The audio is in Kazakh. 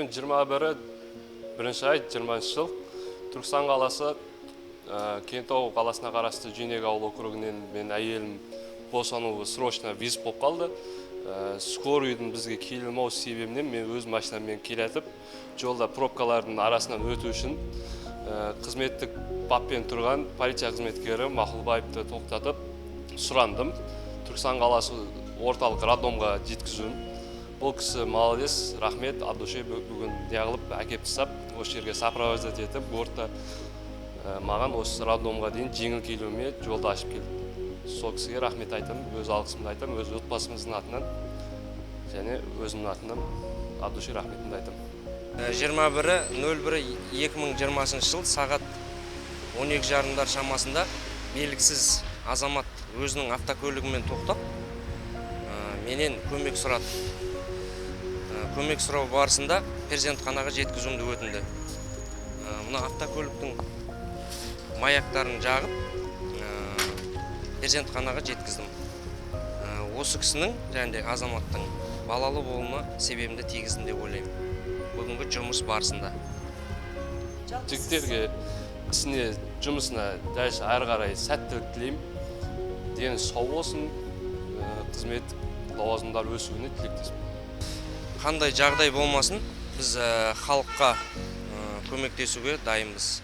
21 бірінші ай 20 жыл Түркістан қаласы Кентау қаласына қарасты Жинек ауыл округінен мен әйелім босануы срочно визит болып қалды. Скорыйдың бізге келмеу себебінен мен өз машинаммен келетіп, жолда пробкалардың арасынан өту үшін қызметтік баппен тұрған полиция қызметкері Мақұлбаевты тоқтатып сұрандым. Түркістан қаласы орталық роддомға жеткізуін. Бұл кісі молодец, рахмет, от души бүгін неғылып әкеп тастап, осы жерге сопровождать етіп, бортта маған осы роддомға дейін жеңіл келуіме жолды ашып келді. Сол кісіге рахмет айтам, өз алғысымды айтам, өз отбасымыздың атынан және өзімнің атынан от души рахметімді айтам. 21.01.2020 жыл сағат 12:30 шамасында белгісіз азамат өзінің автокөлігімен тоқтап, менен көмек сұрады. Көмек сұрау барысында перзентханаға жеткізуімді өтінді. Мына автокөліктің маяктарын жағып, перзентханаға жеткіздім. Осы кісінің және азаматтың балалы болуына себебімді тигізді деп ойлаймын. Бүгінгі жұмыс барысында. Жігіттерге ісіне, жұмысына дәл әрі қарай сәттілік тілеймін. Дені сау болсын, қызмет лауазымдар өсуіне тілектеспін. Қандай жағдай болмасын, біз халыққа көмектесуге дайынбыз.